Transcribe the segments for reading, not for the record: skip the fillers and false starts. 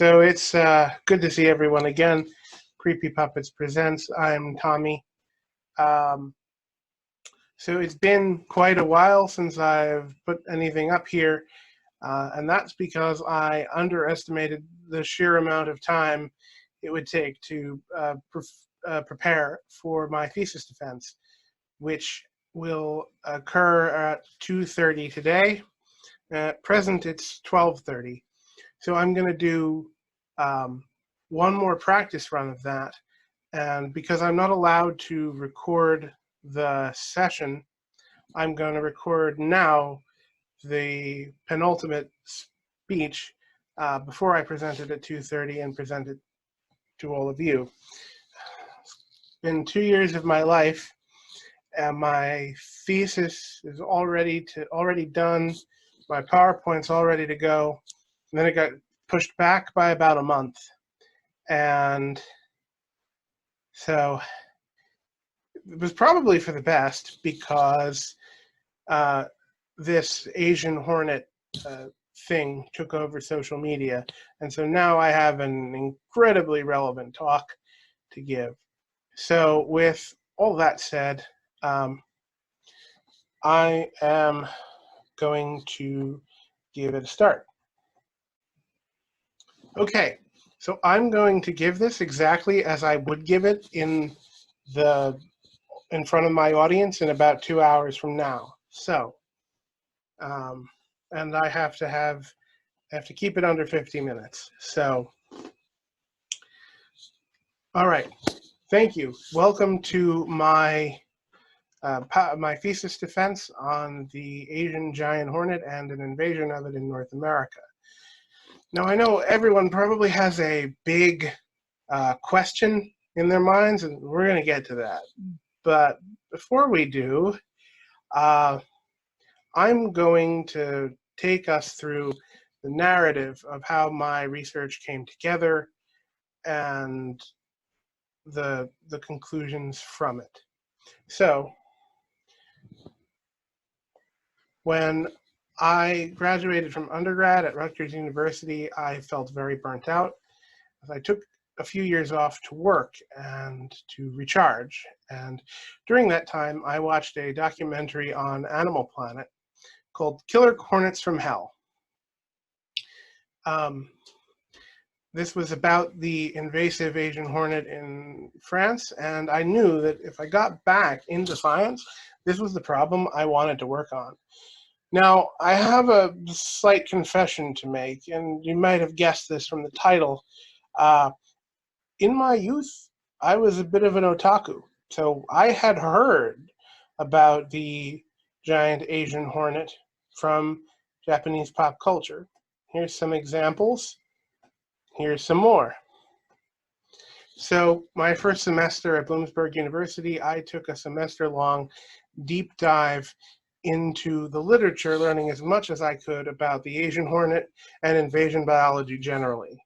So it's good to see everyone again. Creepy Puppets Presents. I'm Tommy. So it's been quite a while since I've put anything up here, and that's because I underestimated the sheer amount of time it would take to prepare for my thesis defense, which will occur at 2:30 today. At present, it's 12:30. So I'm going to do one more practice run of that. And because I'm not allowed to record the session, I'm going to record now the penultimate speech before I present it at 2:30 and present it to all of you. It's been 2 years of my life, and my thesis is already done. My PowerPoint's all ready to go. And then it got pushed back by about a month. And so it was probably for the best, because this Asian Hornet thing took over social media. And so now I have an incredibly relevant talk to give. So with all that said, I am going to give it a start. Okay, so I'm going to give this exactly as I would give it in front of my audience in about 2 hours from now. So, and I have to keep it under 50 minutes. So, all right, thank you. Welcome to my my thesis defense on the Asian giant hornet and an invasion of it in North America. Now, I know everyone probably has a big question in their minds, and we're going to get to that. But before we do, I'm going to take us through the narrative of how my research came together and the conclusions from it. So, when I graduated from undergrad at Rutgers University, I felt very burnt out. I took a few years off to work and to recharge. And during that time, I watched a documentary on Animal Planet called Killer Hornets from Hell. This was about the invasive Asian hornet in France, and I knew that if I got back into science, this was the problem I wanted to work on. Now, I have a slight confession to make, and you might have guessed this from the title. In my youth, I was a bit of an otaku, so I had heard about the giant Asian hornet from Japanese pop culture. Here's some examples. Here's some more. So my first semester at Bloomsburg University, I took a semester-long deep dive into the literature, learning as much as I could about the Asian hornet and invasion biology generally.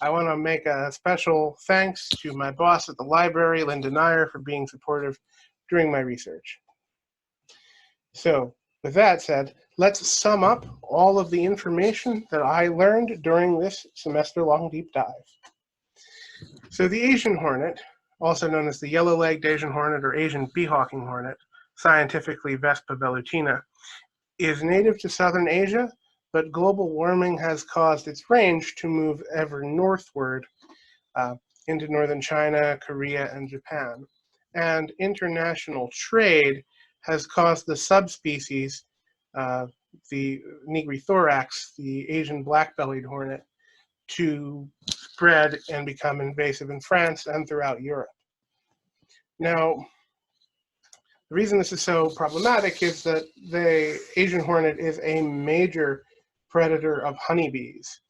I want to make a special thanks to my boss at the library, Linda Nair, for being supportive during my research. So, with that said, let's sum up all of the information that I learned during this semester-long deep dive. So the Asian hornet, also known as the yellow-legged Asian hornet or Asian bee-hawking hornet, scientifically Vespa velutina, is native to southern Asia, but global warming has caused its range to move ever northward into northern China, Korea, and Japan. And international trade has caused the subspecies, the nigrothorax, the Asian black-bellied hornet, to spread and become invasive in France and throughout Europe. Now, the reason this is so problematic is that the Asian hornet is a major predator of honeybees.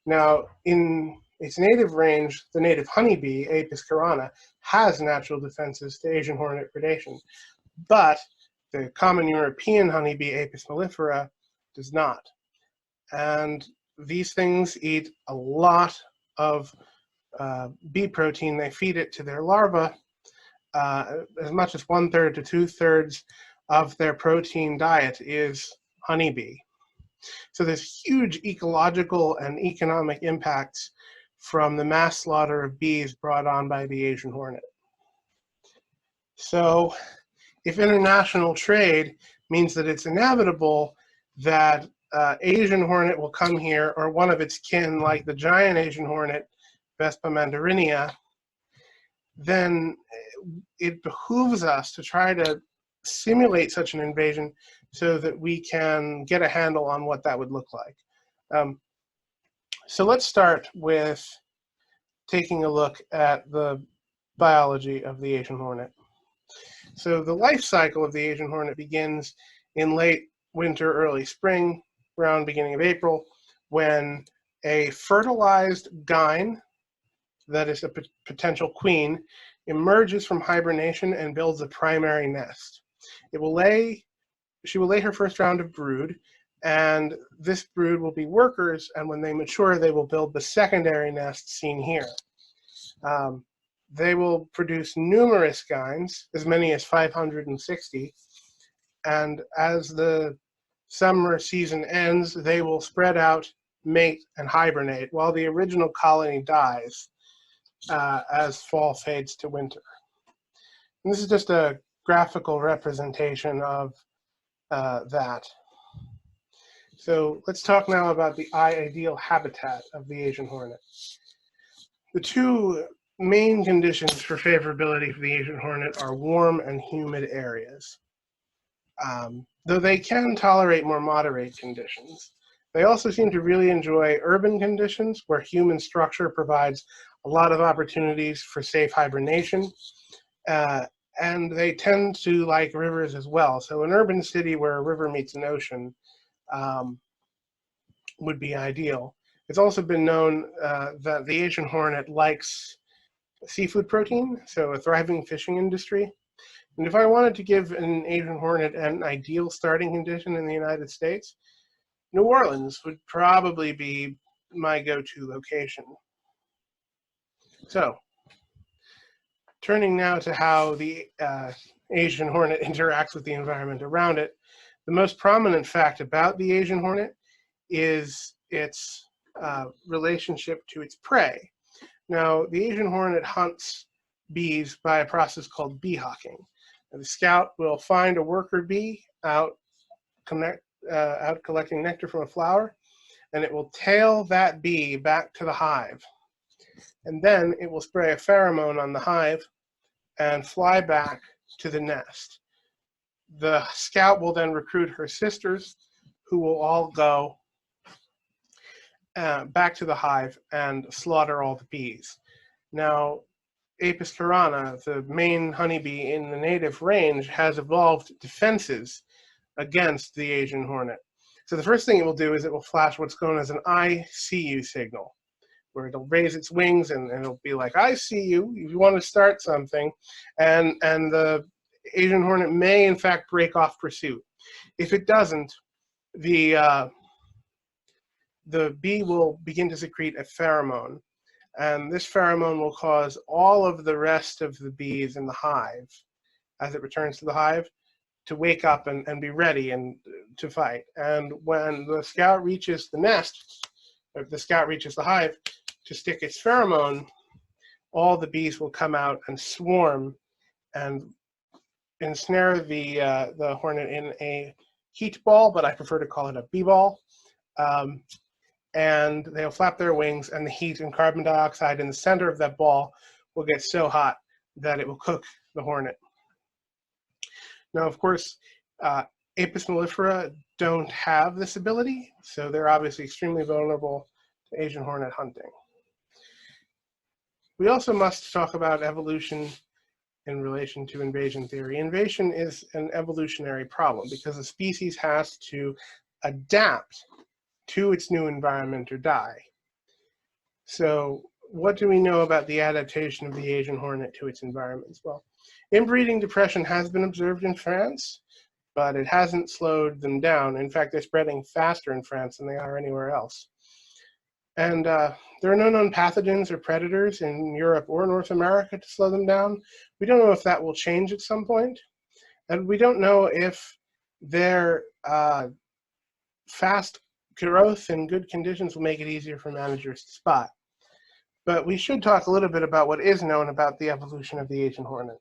Now, in its native range, the native honeybee, Apis carana, has natural defenses to Asian hornet predation, but the common European honeybee, Apis mellifera, does not. And these things eat a lot of bee protein. They feed it to their larvae. As much as 1/3 to 2/3 of their protein diet is honeybee. So there's huge ecological and economic impacts from the mass slaughter of bees brought on by the Asian hornet. So if international trade means that it's inevitable that Asian hornet will come here, or one of its kin like the giant Asian hornet, Vespa mandarinia, then it behooves us to try to simulate such an invasion so that we can get a handle on what that would look like. So let's start with taking a look at the biology of the Asian hornet. So the life cycle of the Asian hornet begins in late winter, early spring, around beginning of April, when a fertilized gyne, that is a potential queen, emerges from hibernation and builds a primary nest. She will lay her first round of brood, and this brood will be workers, and when they mature, they will build the secondary nest seen here. They will produce numerous gynes, as many as 560, and as the summer season ends, they will spread out, mate, and hibernate, while the original colony dies as fall fades to winter. And this is just a graphical representation of that. So let's talk now about the ideal habitat of the Asian hornet. The two main conditions for favorability for the Asian hornet are warm and humid areas. Though they can tolerate more moderate conditions, they also seem to really enjoy urban conditions where human structure provides a lot of opportunities for safe hibernation. And they tend to like rivers as well. So an urban city where a river meets an ocean would be ideal. It's also been known that the Asian hornet likes seafood protein, so a thriving fishing industry. And if I wanted to give an Asian hornet an ideal starting condition in the United States, New Orleans would probably be my go-to location. So, turning now to how the Asian hornet interacts with the environment around it, the most prominent fact about the Asian hornet is its relationship to its prey. Now, the Asian hornet hunts bees by a process called bee hawking. And the scout will find a worker bee out collecting nectar from a flower, and it will tail that bee back to the hive. And then it will spray a pheromone on the hive and fly back to the nest. The scout will then recruit her sisters, who will all go back to the hive and slaughter all the bees. Now, Apis carana, the main honeybee in the native range, has evolved defenses against the Asian hornet. So the first thing it will do is it will flash what's known as an I see you signal, where it'll raise its wings and it'll be like, I see you, if you want to start something. And the Asian hornet may, in fact, break off pursuit. If it doesn't, the bee will begin to secrete a pheromone. And this pheromone will cause all of the rest of the bees in the hive, as it returns to the hive, to wake up and be ready and to fight. And when the scout reaches the nest, or the scout reaches the hive to stick its pheromone, all the bees will come out and swarm and ensnare the hornet in a heat ball, but I prefer to call it a bee ball. And they'll flap their wings, and the heat and carbon dioxide in the center of that ball will get so hot that it will cook the hornet. Now, of course, Apis mellifera don't have this ability, so they're obviously extremely vulnerable to Asian hornet hunting. We also must talk about evolution in relation to invasion theory. Invasion is an evolutionary problem because a species has to adapt to its new environment or die. So what do we know about the adaptation of the Asian hornet to its environments? Well, inbreeding depression has been observed in France, but it hasn't slowed them down. In fact, they're spreading faster in France than they are anywhere else. And there are no known pathogens or predators in Europe or North America to slow them down. We don't know if that will change at some point. And we don't know if their fast growth in good conditions will make it easier for managers to spot. But we should talk a little bit about what is known about the evolution of the Asian hornet.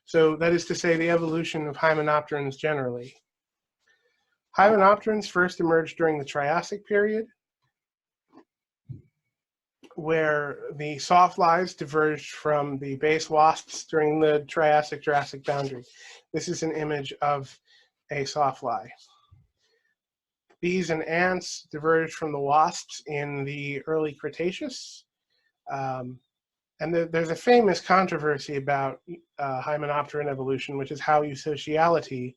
So that is to say, the evolution of hymenopterans generally. Hymenopterans first emerged during the Triassic period, where the sawflies diverged from the base wasps during the Triassic-Jurassic boundary. This is an image of a sawfly. Bees and ants diverged from the wasps in the early Cretaceous. And there's a famous controversy about hymenopteran evolution, which is how eusociality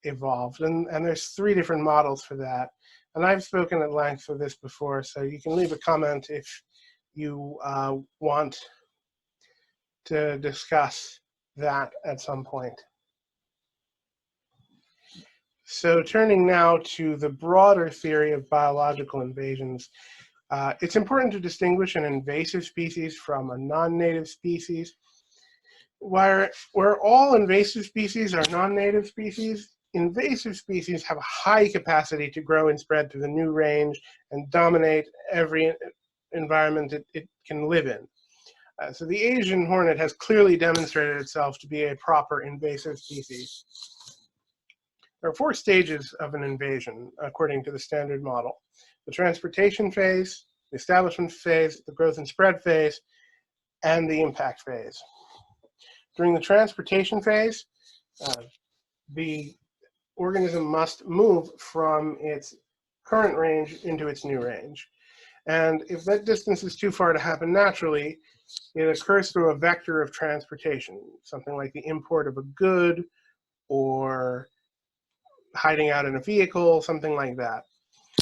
evolved. And there's 3 different models for that. And I've spoken at length of this before, so you can leave a comment if you want to discuss that at some point. So turning now to the broader theory of biological invasions, it's important to distinguish an invasive species from a non-native species. Where all invasive species are non-native species, invasive species have a high capacity to grow and spread to the new range and dominate every environment it can live in. So the Asian hornet has clearly demonstrated itself to be a proper invasive species. There are 4 stages of an invasion, according to the standard model: the transportation phase, the establishment phase, the growth and spread phase, and the impact phase. During the transportation phase, the organism must move from its current range into its new range. And if that distance is too far to happen naturally, it occurs through a vector of transportation, something like the import of a good or hiding out in a vehicle, something like that.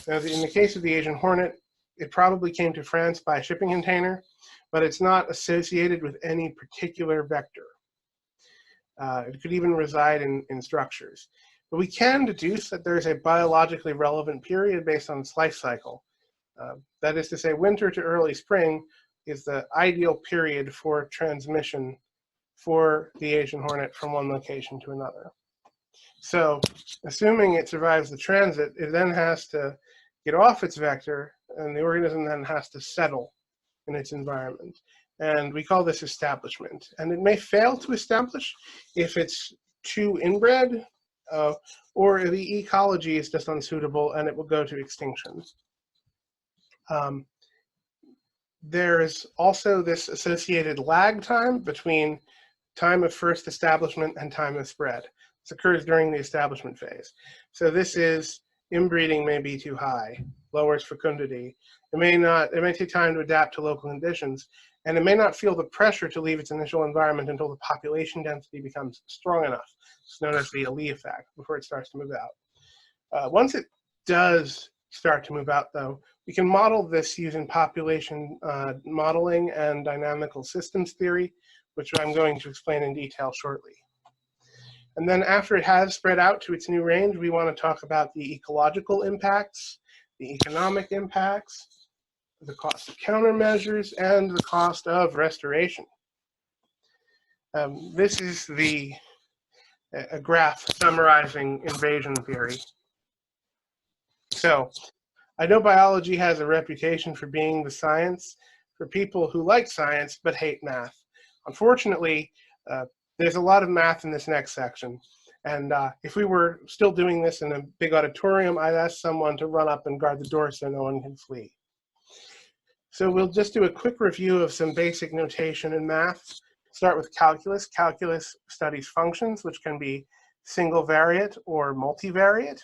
Now, in the case of the Asian hornet, it probably came to France by a shipping container, but it's not associated with any particular vector. It could even reside in structures. But we can deduce that there's a biologically relevant period based on its life cycle. That is to say, winter to early spring is the ideal period for transmission for the Asian hornet from one location to another. So, assuming it survives the transit, it then has to get off its vector, and the organism then has to settle in its environment. And we call this establishment. And it may fail to establish if it's too inbred, or the ecology is just unsuitable and it will go to extinction. There's also this associated lag time between time of first establishment and time of spread. This occurs during the establishment phase. So this is inbreeding may be too high, lowers fecundity. It may take time to adapt to local conditions, and it may not feel the pressure to leave its initial environment until the population density becomes strong enough. It's known as the Ali effect, before it starts to move out. Once it does start to move out, though, we can model this using population modeling and dynamical systems theory, which I'm going to explain in detail shortly. And then after it has spread out to its new range, we want to talk about the ecological impacts, the economic impacts, the cost of countermeasures, and the cost of restoration. This is a graph summarizing invasion theory. So I know biology has a reputation for being the science for people who like science but hate math. Unfortunately, there's a lot of math in this next section. And if we were still doing this in a big auditorium, I'd ask someone to run up and guard the door so no one can flee. So we'll just do a quick review of some basic notation in math. Start with calculus. Calculus studies functions, which can be single variate or multivariate.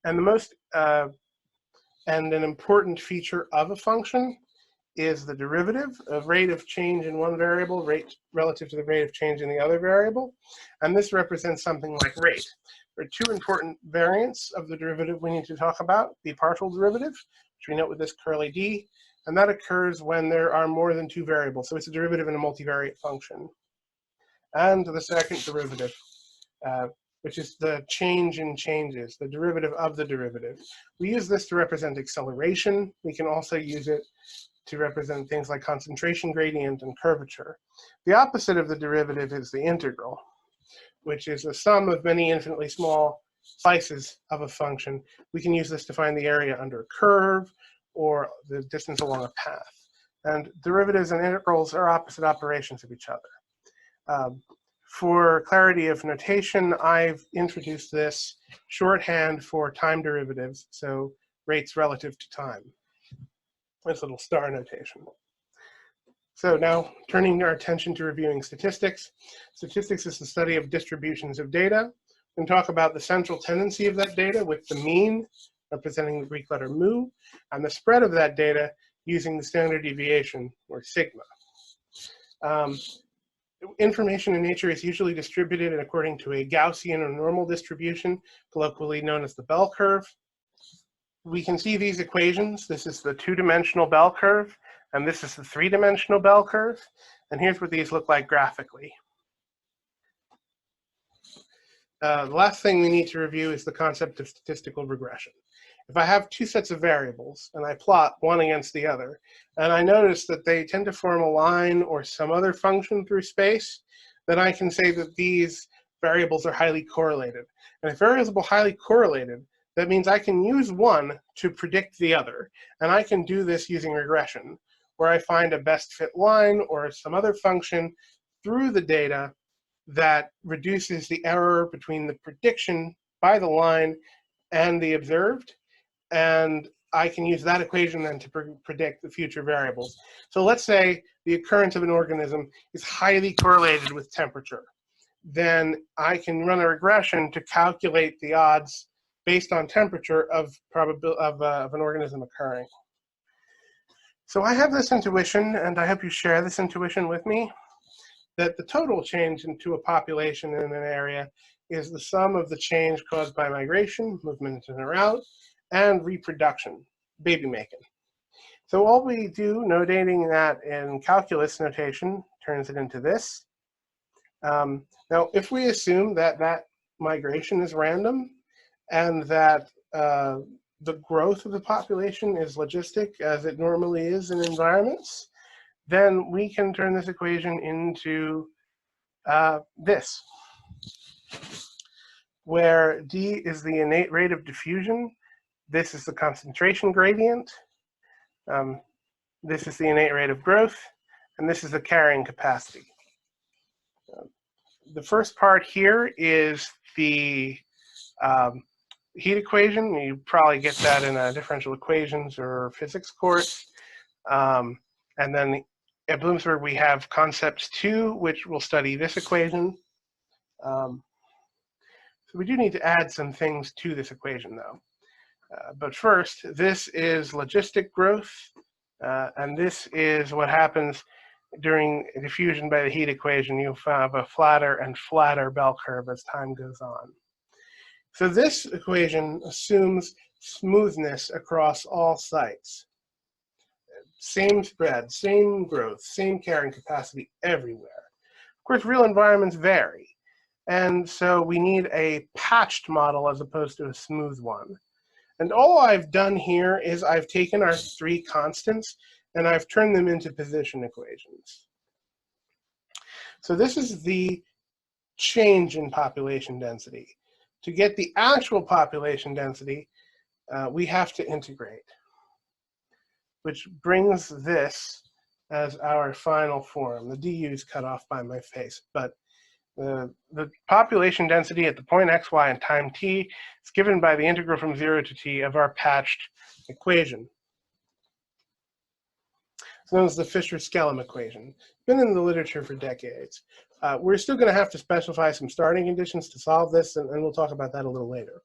And the most and an important feature of a function is the derivative of rate of change in one variable, rate relative to the rate of change in the other variable. And this represents something like rate. There are 2 important variants of the derivative we need to talk about: the partial derivative, which we note with this curly d, and that occurs when there are more than 2 variables. So it's a derivative in a multivariate function. And the second derivative, which is the change in changes, the derivative of the derivative. We use this to represent acceleration. We can also use it to represent things like concentration gradient and curvature. The opposite of the derivative is the integral, which is the sum of many infinitely small slices of a function, we can use this to find the area under a curve or the distance along a path. And derivatives and integrals are opposite operations of each other. For clarity of notation, I've introduced this shorthand for time derivatives, so rates relative to time. This little star notation. So now turning our attention to reviewing statistics. Statistics is the study of distributions of data. We can talk about the central tendency of that data with the mean, representing the Greek letter mu, and the spread of that data using the standard deviation, or sigma. Information in nature is usually distributed according to a Gaussian or normal distribution, colloquially known as the bell curve. We can see these equations. This is the two-dimensional bell curve, and this is the three-dimensional bell curve. And here's what these look like graphically. The last thing we need to review is the concept of statistical regression. If I have two sets of variables and I plot one against the other, and I notice that they tend to form a line or some other function through space, then I can say that these variables are highly correlated. And if variables are highly correlated, that means I can use one to predict the other. And I can do this using regression, where I find a best fit line or some other function through the data that reduces the error between the prediction by the line and the observed. And I can use that equation then to predict the future variables. So let's say the occurrence of an organism is highly correlated with temperature. Then I can run a regression to calculate the odds based on temperature of an organism occurring. So I have this intuition, and I hope you share this intuition with me, that the total change into a population in an area is the sum of the change caused by migration, movement in a route, and reproduction, baby making. So all we do, notating that in calculus notation, turns it into this. Now, if we assume that that migration is random and that the growth of the population is logistic, as it normally is in environments, then we can turn this equation into this, where d is the innate rate of diffusion. This is the concentration gradient. This is the innate rate of growth, and this is the carrying capacity. The first part here is the heat equation. You probably get that in a differential equations or physics course. And then at Bloomsburg, we have concepts 2, which will study this equation. So we do need to add some things to this equation, though. But first, this is logistic growth, and this is what happens during diffusion by the heat equation. You'll have a flatter and flatter bell curve as time goes on. So this equation assumes smoothness across all sites. Same spread, same growth, same carrying capacity everywhere. Of course, real environments vary. And so we need a patched model as opposed to a smooth one. And all I've done here is I've taken our 3 constants and I've turned them into position equations. So this is the change in population density. To get the actual population density, we have to integrate, which brings this as our final form. The du is cut off by my face, but the population density at the point x, y, and time t is given by the integral from 0 to t of our patched equation. It's known as the Fisher-Skellam equation. It's been in the literature for decades. We're still going to have to specify some starting conditions to solve this, and we'll talk about that a little later.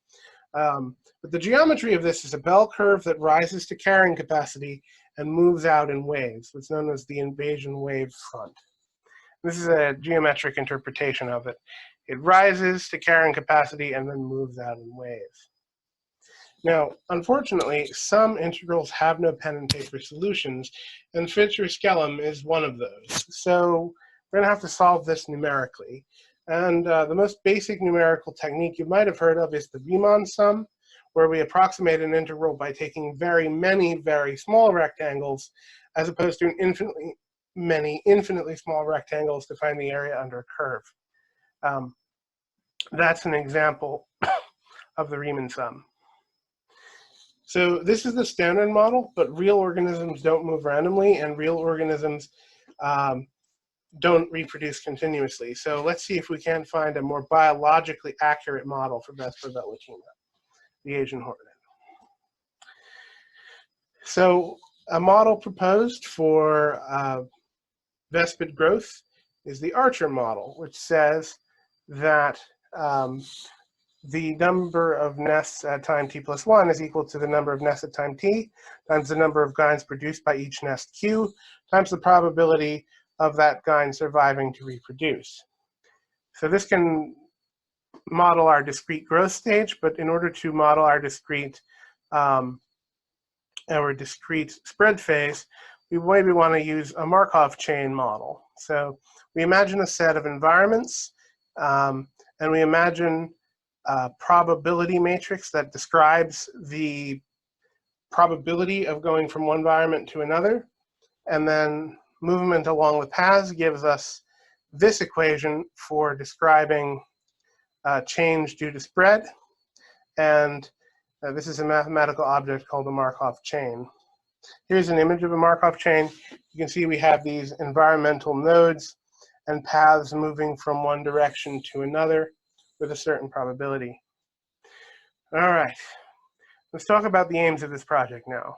But the geometry of this is a bell curve that rises to carrying capacity and moves out in waves. It's known as the invasion wave front. This is a geometric interpretation of it. It rises to carrying capacity and then moves out in waves. Now, unfortunately, some integrals have no pen and paper solutions, and Fisher-Skellam is one of those. So we're going to have to solve this numerically. And the most basic numerical technique you might have heard of is the Riemann sum, where we approximate an integral by taking very many very small rectangles as opposed to infinitely many infinitely small rectangles to find the area under a curve. That's an example of the Riemann sum. So this is the standard model, but real organisms don't move randomly, and real organisms don't reproduce continuously. So let's see if we can find a more biologically accurate model for Vespa velutina, the Asian hornet. So a model proposed for vespid growth is the Archer model, which says that the number of nests at time t+1 is equal to the number of nests at time t times the number of gynes produced by each nest q times the probability of that gyne surviving to reproduce. So this can model our discrete growth stage, but in order to model our discrete spread phase, we maybe want to use a Markov chain model. So we imagine a set of environments, and we imagine a probability matrix that describes the probability of going from one environment to another, and then movement along the paths gives us this equation for describing change due to spread, and this is a mathematical object called a Markov chain. Here's an image of a Markov chain. You can see we have these environmental nodes and paths moving from one direction to another with a certain probability. All right, let's talk about the aims of this project now.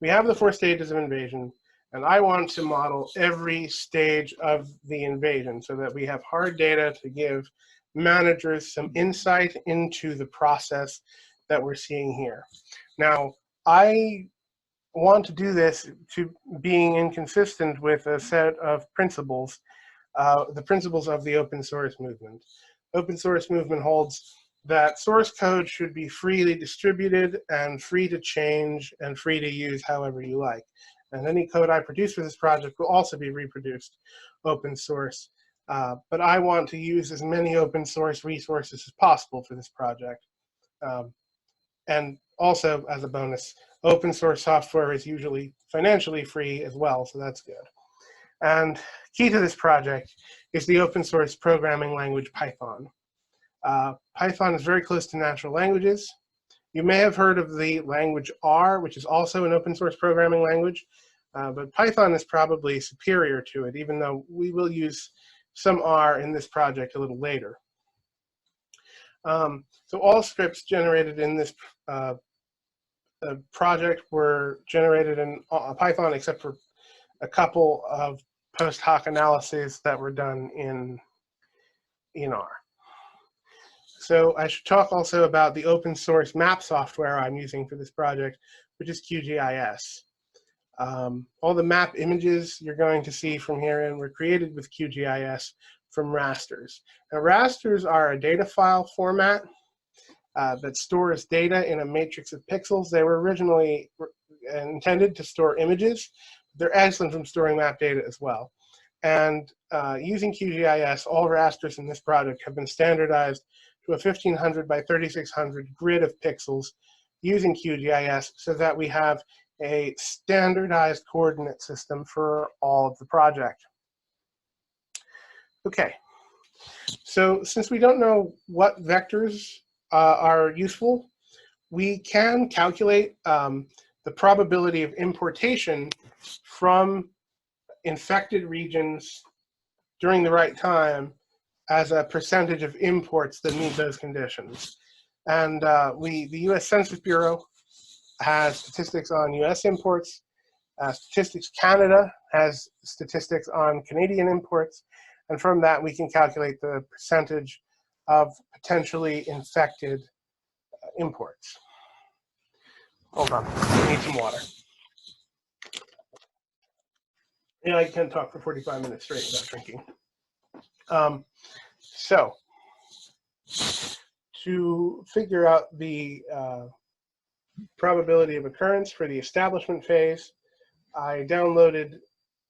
We have the 4 stages of invasion, and I want to model every stage of the invasion so that we have hard data to give managers some insight into the process that we're seeing here. Now, I want to do this to being inconsistent with a set of principles, the principles of the open source movement. Open source movement holds that source code should be freely distributed and free to change and free to use however you like. And any code I produce for this project will also be reproduced open source. But I want to use as many open source resources as possible for this project. And also, as a bonus, open source software is usually financially free as well, so that's good. And key to this project is the open source programming language Python. Python is very close to natural languages. You may have heard of the language R, which is also an open source programming language, but Python is probably superior to it, even though we will use some R in this project a little later. So all scripts generated in this project were generated in Python, except for a couple of post hoc analyses that were done in R. So I should talk also about the open source map software I'm using for this project, which is QGIS. All the map images you're going to see from here in were created with QGIS from rasters. Now, rasters are a data file format that stores data in a matrix of pixels. They were originally intended to store images. They're excellent from storing map data as well. And using QGIS, all rasters in this project have been standardized to a 1500 by 3600 grid of pixels using QGIS so that we have a standardized coordinate system for all of the project. Okay, so since we don't know what vectors are useful, we can calculate the probability of importation from infected regions during the right time as a percentage of imports that meet those conditions. And the US Census Bureau has statistics on US imports. Statistics Canada has statistics on Canadian imports. And from that, we can calculate the percentage of potentially infected imports. Hold on, I need some water. Yeah, I can't talk for 45 minutes straight without drinking. So, to figure out the probability of occurrence for the establishment phase, I downloaded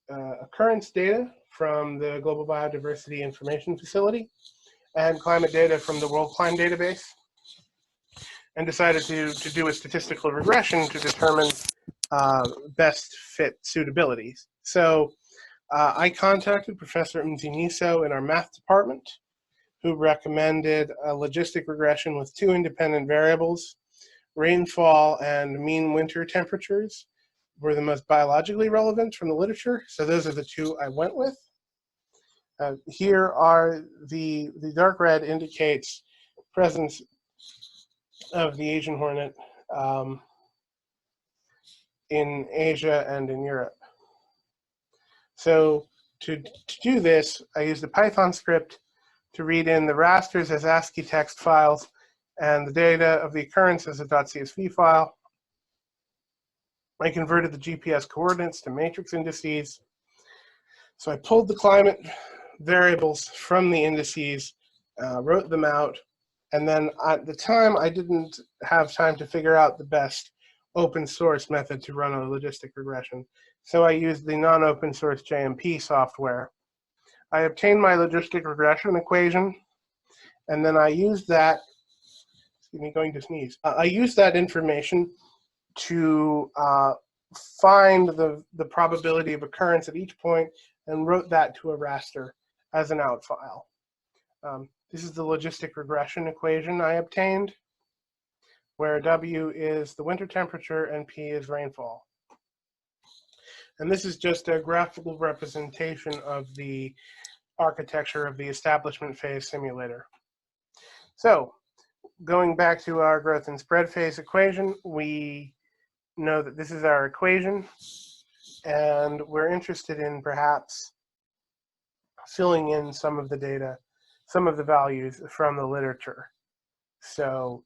occurrence data from the Global Biodiversity Information Facility and climate data from the World Climate Database, and decided to do a statistical regression to determine best fit suitabilities. So I contacted Professor Mziniso in our math department, who recommended a logistic regression with 2 independent variables. Rainfall and mean winter temperatures were the most biologically relevant from the literature, so those are the 2 I went with. Here are the dark red indicates presence of the Asian hornet in Asia and in Europe. So to do this, I used a Python script to read in the rasters as ASCII text files and the data of the occurrence as a .csv file. I converted the GPS coordinates to matrix indices. So I pulled the climate variables from the indices, wrote them out, and then at the time I didn't have time to figure out the best open source method to run a logistic regression. So I used the non-open source JMP software. I obtained my logistic regression equation, and then I used that, excuse me, going to sneeze. I used that information to find the probability of occurrence at each point and wrote that to a raster as an out file. This is the logistic regression equation I obtained, where W is the winter temperature and P is rainfall. And this is just a graphical representation of the architecture of the establishment phase simulator. So going back to our growth and spread phase equation, we know that this is our equation, and we're interested in perhaps filling in some of the data, some of the values from the literature. So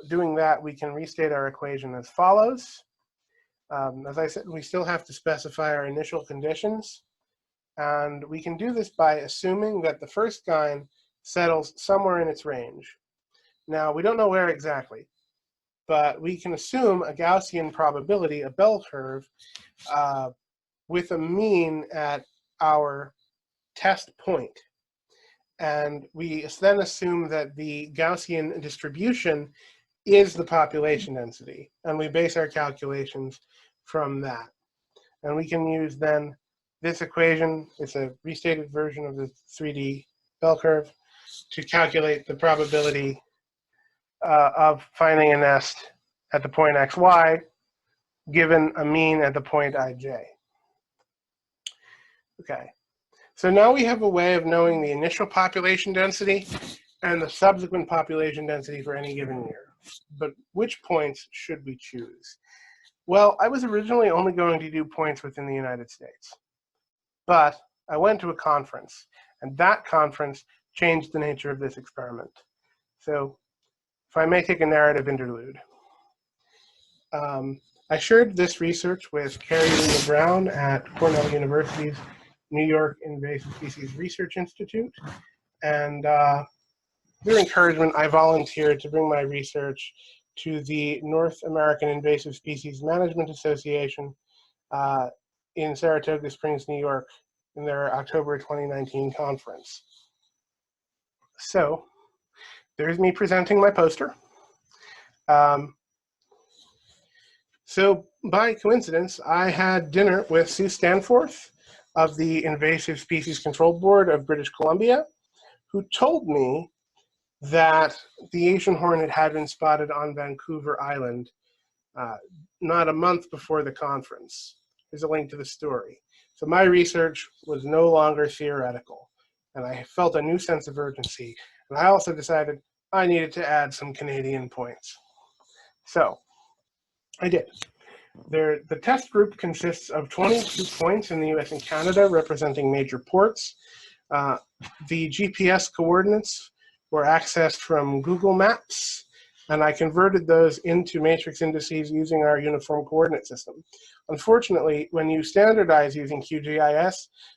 doing that, we can restate our equation as follows. As I said, we still have to specify our initial conditions, and we can do this by assuming that the first gyne settles somewhere in its range. Now, we don't know where exactly, but we can assume a Gaussian probability, a bell curve, with a mean at our test point. And we then assume that the Gaussian distribution is the population density, and we base our calculations from that. And we can use then this equation, it's a restated version of the 3D bell curve, to calculate the probability of finding a nest at the point xy, given a mean at the point ij. Okay, so now we have a way of knowing the initial population density and the subsequent population density for any given year. But which points should we choose? Well, I was originally only going to do points within the United States, but I went to a conference, and that conference changed the nature of this experiment. So if I may take a narrative interlude. I shared this research with Carrie Lena Brown at Cornell University's New York Invasive Species Research Institute, and through encouragement, I volunteered to bring my research to the North American Invasive Species Management Association in Saratoga Springs, New York, in their October 2019 conference. So there's me presenting my poster. So by coincidence, I had dinner with Sue Stanforth of the Invasive Species Control Board of British Columbia, who told me that the Asian hornet had been spotted on Vancouver Island not a month before the conference. There's a link to the story. So my research was no longer theoretical, and I felt a new sense of urgency. And I also decided I needed to add some Canadian points. So I did. The test group consists of 22 points in the US and Canada representing major ports. The GPS coordinates were accessed from Google Maps, and I converted those into matrix indices using our uniform coordinate system. Unfortunately, when you standardize using QGIS,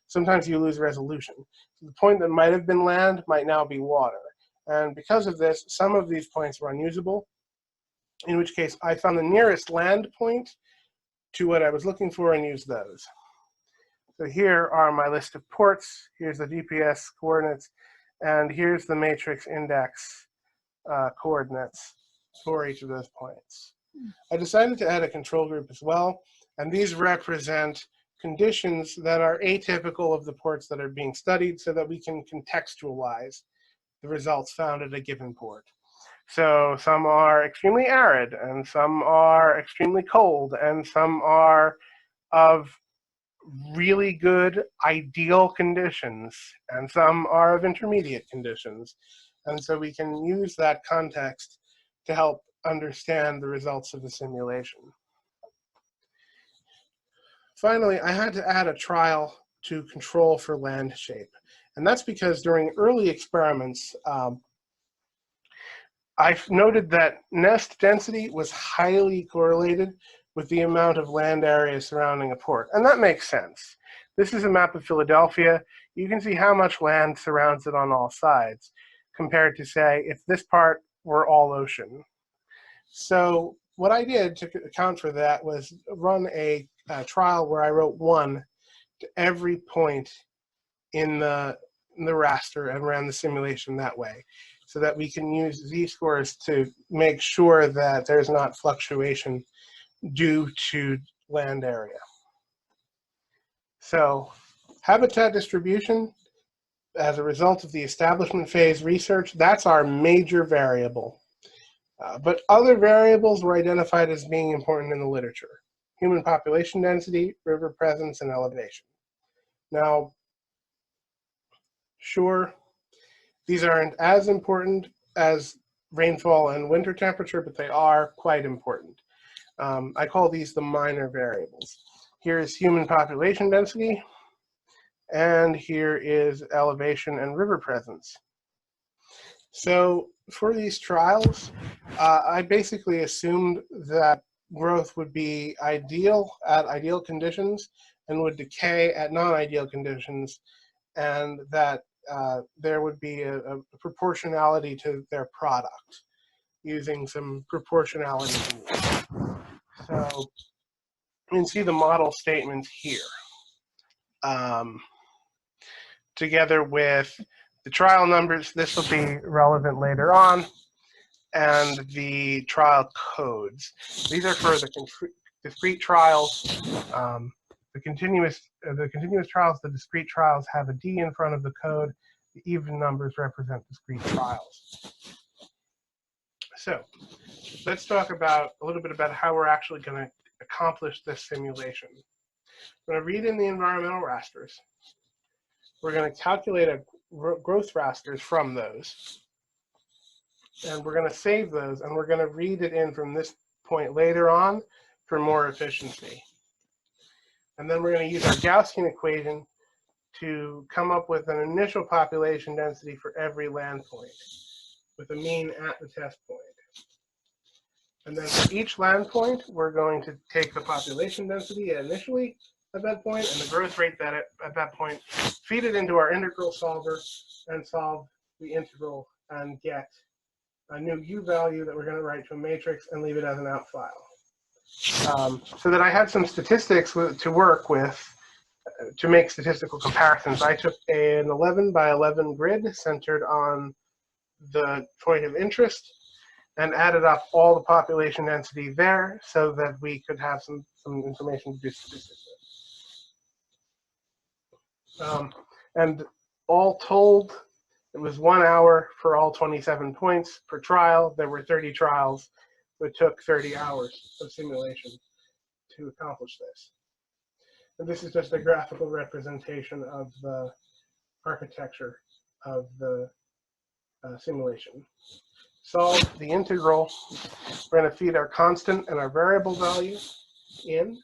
sometimes you lose resolution. The point that might have been land might now be water. And because of this, some of these points were unusable, in which case I found the nearest land point to what I was looking for and used those. So here are my list of ports. Here's the GPS coordinates, and here's the matrix index coordinates for each of those points. I decided to add a control group as well, and these represent conditions that are atypical of the ports that are being studied so that we can contextualize the results found at a given port. So some are extremely arid, and some are extremely cold, and some are of really good ideal conditions, and some are of intermediate conditions. And so we can use that context to help understand the results of the simulation. Finally, I had to add a trial to control for land shape. And that's because during early experiments, I've noted that nest density was highly correlated with the amount of land area surrounding a port. And that makes sense. This is a map of Philadelphia. You can see how much land surrounds it on all sides, compared to, say, if this part were all ocean. So what I did to account for that was run a trial where I wrote 1 to every point in the raster and ran the simulation that way, so that we can use z-scores to make sure that there's not fluctuation due to land area. So habitat distribution, as a result of the establishment phase research, that's our major variable. But other variables were identified as being important in the literature: human population density, river presence, and elevation. Now, sure, these aren't as important as rainfall and winter temperature, but they are quite important. I call these the minor variables. Here is human population density, and here is elevation and river presence. So for these trials, I basically assumed that growth would be ideal at ideal conditions and would decay at non-ideal conditions, and that there would be a proportionality to their product using some proportionality rules. So you can see the model statements here, together with the trial numbers. This will be relevant later on, and the trial codes. These are for the discrete trials. The continuous trials, the discrete trials have a D in front of the code. The even numbers represent discrete trials. So let's talk a little bit about how we're actually going to accomplish this simulation. We're going to read in the environmental rasters. We're going to calculate a growth rasters from those. And we're going to save those, and we're going to read it in from this point later on for more efficiency. And then we're going to use our Gaussian equation to come up with an initial population density for every land point, with a mean at the test point. And then for each land point, we're going to take the population density initially at that point and the growth rate at that point, feed it into our integral solver, and solve the integral and get a new u value that we're going to write to a matrix and leave it as an out file. So that I had some statistics to work with to make statistical comparisons. I took an 11 by 11 grid centered on the point of interest and added up all the population density there so that we could have some information to do statistics with. And all told, it was 1 hour for all 27 points per trial. There were 30 trials. It took 30 hours of simulation to accomplish this. And this is just a graphical representation of the architecture of the simulation. Solve the integral. We're going to feed our constant and our variable value in. And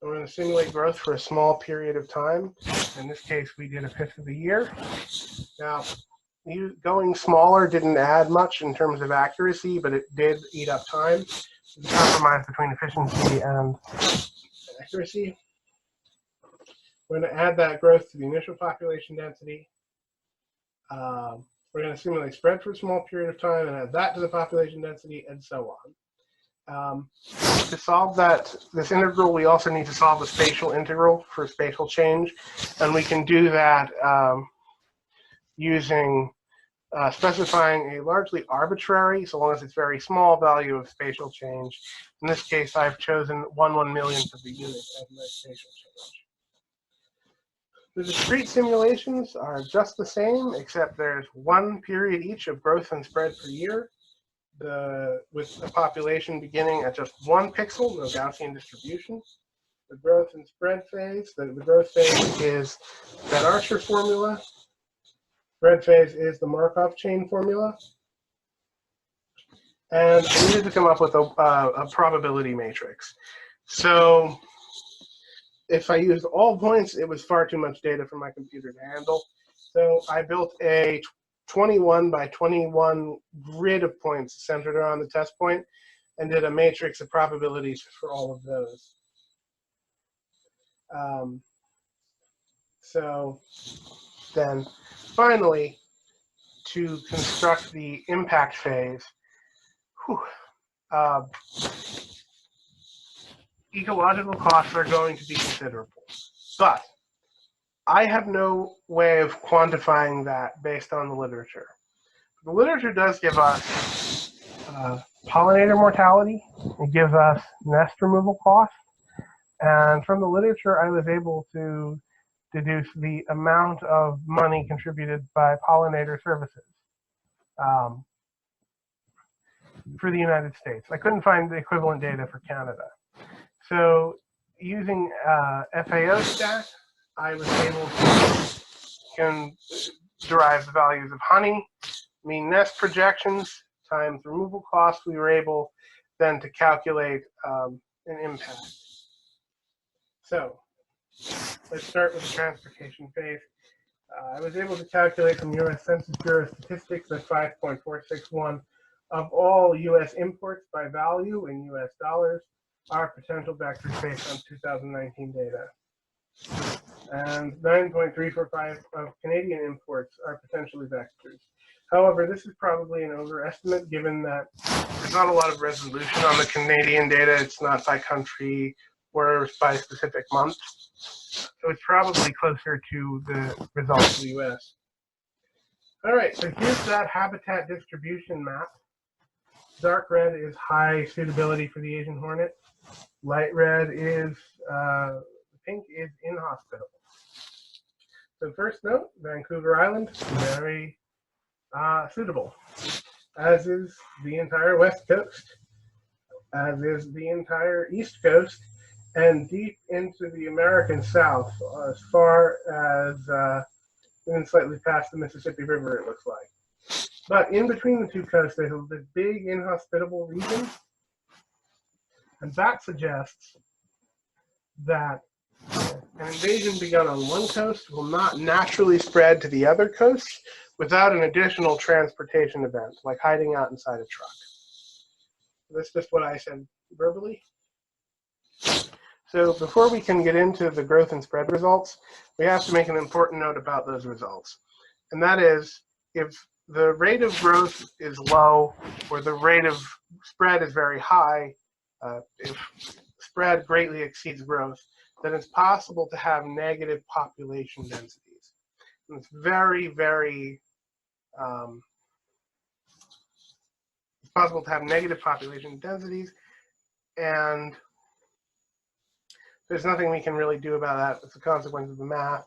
we're going to simulate growth for a small period of time. In this case, we did 1/5 of the year. Now, going smaller didn't add much in terms of accuracy, but it did eat up time. It's a compromise between efficiency and accuracy. We're going to add that growth to the initial population density. We're going to simulate spread for a small period of time and add that to the population density, and so on. To solve this integral, we also need to solve the spatial integral for spatial change, and we can do that using specifying a largely arbitrary, so long as it's very small, value of spatial change. In this case, I've chosen 1/1 millionth of a unit as my spatial change. The discrete simulations are just the same, except there's one period each of growth and spread per year, with a population beginning at just 1 pixel, no Gaussian distribution. The growth and spread phase, the growth phase is that Archer formula. Spread phase is the Markov chain formula. And I needed to come up with a probability matrix. So if I used all points, it was far too much data for my computer to handle. So I built a 21 by 21 grid of points centered around the test point and did a matrix of probabilities for all of those. So then finally, to construct the impact phase, ecological costs are going to be considerable. But I have no way of quantifying that based on the literature. The literature does give us pollinator mortality. It gives us nest removal costs. And from the literature, I was able to deduce the amount of money contributed by pollinator services for the United States. I couldn't find the equivalent data for Canada. So using FAO stat, I was able to derive the values of honey, mean nest projections, times removal costs. We were able then to calculate an impact. So let's start with the transportation phase. I was able to calculate from US Census Bureau statistics that 5.461 of all US imports by value in US dollars are potential vectors based on 2019 data. And 9.345 of Canadian imports are potentially vectors. However, this is probably an overestimate given that there's not a lot of resolution on the Canadian data. It's not by country or by specific month. So it's probably closer to the results of the US. All right, so here's that habitat distribution map. Dark red is high suitability for the Asian hornet. Light red is, pink is inhospitable. So first note, Vancouver Island, very suitable, as is the entire West Coast, as is the entire East Coast, and deep into the American South, as far as even slightly past the Mississippi River, it looks like. But in between the two coasts, there's this big inhospitable region, and that suggests that an invasion begun on one coast will not naturally spread to the other coast without an additional transportation event, like hiding out inside a truck. That's just what I said verbally. So before we can get into the growth and spread results, we have to make an important note about those results. And that is, if the rate of growth is low or the rate of spread is very high, if spread greatly exceeds growth, then it's possible to have negative population densities. And it's very, very, it's possible to have negative population densities, and there's nothing we can really do about that. It's a consequence of the math.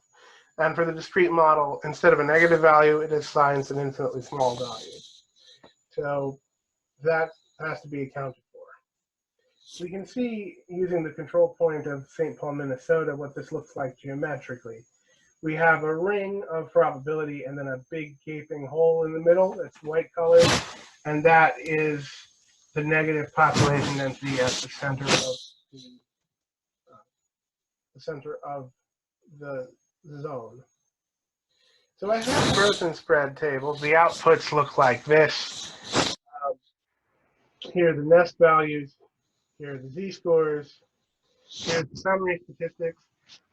And for the discrete model, instead of a negative value, it assigns an infinitely small value. So that has to be accounted for. We can see, using the control point of St. Paul, Minnesota, what this looks like geometrically. We have a ring of probability and then a big gaping hole in the middle that's white colored, and that is the negative population density at the center of the zone. So I have growth and spread tables. The outputs look like this. Here are the nest values. Here are the z-scores. Here's the summary statistics.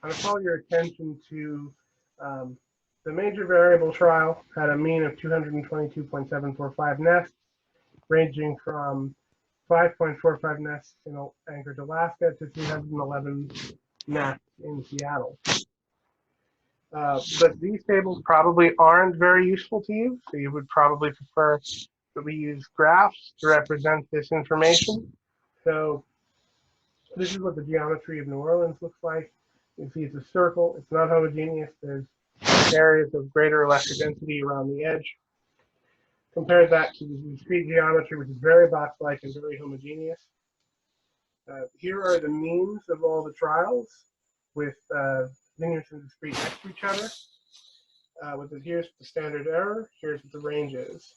I'm going to call your attention to the major variable trial had a mean of 222.745 nests, ranging from 5.45 nests in Anchorage, Alaska, to 311 nests in Seattle. But these tables probably aren't very useful to you, so you would probably prefer that we use graphs to represent this information. So this is what the geometry of New Orleans looks like. You can see it's a circle. It's not homogeneous. There's areas of greater or lesser density around the edge. Compare that to the discrete geometry, which is very box-like and very homogeneous. Here are the means of all the trials with linear and discrete next to each other. Here's the standard error. Here's what the range is.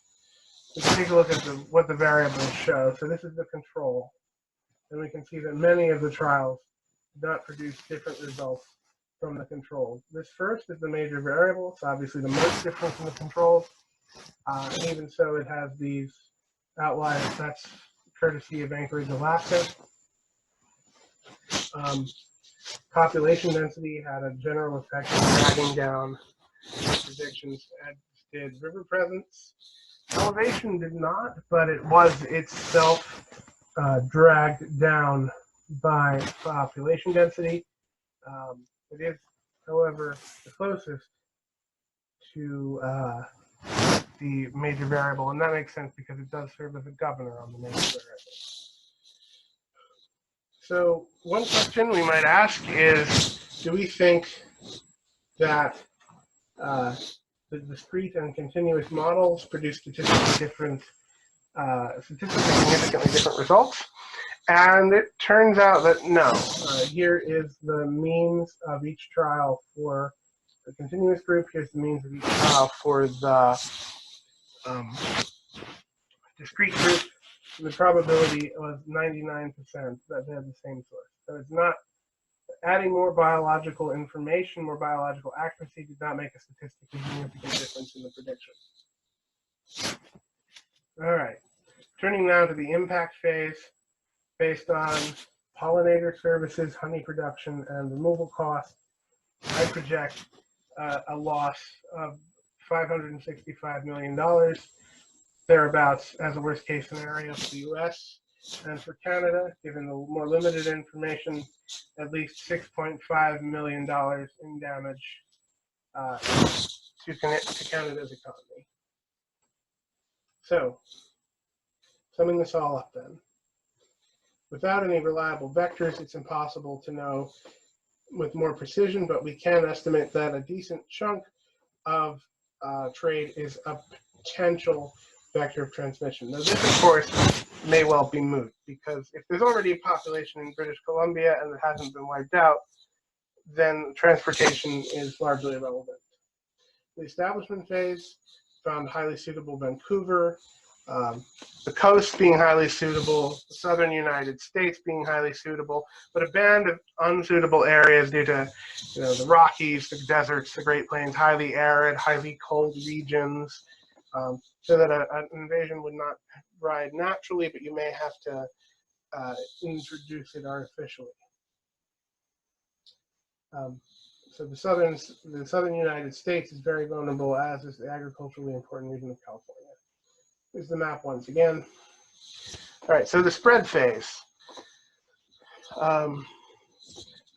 Let's take a look at what the variables show. So this is the control. And we can see that many of the trials do not produce different results from the controls. This first is the major variable. It's obviously the most different from the controls. And even so, it has these outliers. That's courtesy of Anchorage, Alaska. Population density had a general effect of dragging down predictions, as did river presence. Elevation did not, but it was itself dragged down by population density. It is, however, the closest to the major variable, and that makes sense because it does serve as a governor on the major variable. So one question we might ask is, do we think that the discrete and continuous models produce statistically significantly different results? And it turns out that no. Here is the means of each trial for the continuous group. Here's the means of each trial for the discrete group. The probability was 99% that they had the same source. So it's not adding more biological information, more biological accuracy did not make a statistically significant difference in the prediction. All right, turning now to the impact phase. Based on pollinator services, honey production, and removal costs, I project a loss of $565 million, thereabouts, as a worst case scenario for the US. And for Canada, given the more limited information, at least $6.5 million in damage to Canada's economy. So, summing this all up then. Without any reliable vectors, it's impossible to know with more precision, but we can estimate that a decent chunk of trade is a potential vector of transmission. Now this, of course, may well be moot, because if there's already a population in British Columbia and it hasn't been wiped out, then transportation is largely irrelevant. The establishment phase found highly suitable Vancouver, the coast being highly suitable, the southern United States being highly suitable, but a band of unsuitable areas due to the Rockies, the deserts, the Great Plains, highly arid, highly cold regions, so that an invasion would not ride naturally, but you may have to introduce it artificially. So the southern United States is very vulnerable, as is the agriculturally important region of California. Here's the map once again. All right, so the spread phase.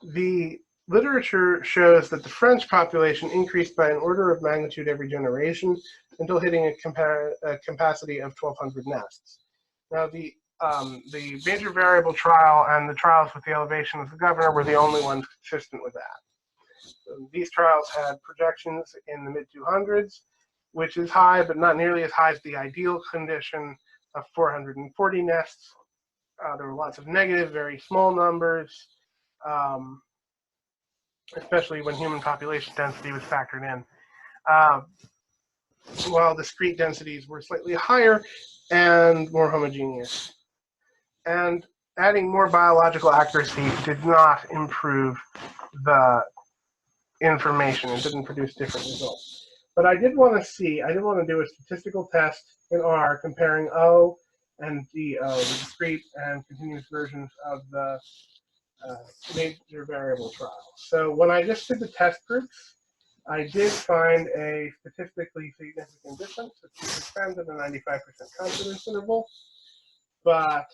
The literature shows that the French population increased by an order of magnitude every generation until hitting a capacity of 1,200 nests. Now, the major variable trial and the trials with the elevation of the governor were the only ones consistent with that. So these trials had projections in the mid-200s, which is high, but not nearly as high as the ideal condition of 440 nests. There were lots of negative, very small numbers, especially when human population density was factored in. While discrete densities were slightly higher and more homogeneous. And adding more biological accuracy did not improve the information. It didn't produce different results. But I did want to do a statistical test in R comparing O and DO, the discrete and continuous versions of the major variable trial. So when I just did the test groups, I did find a statistically significant difference, which is found at a 95% confidence interval. But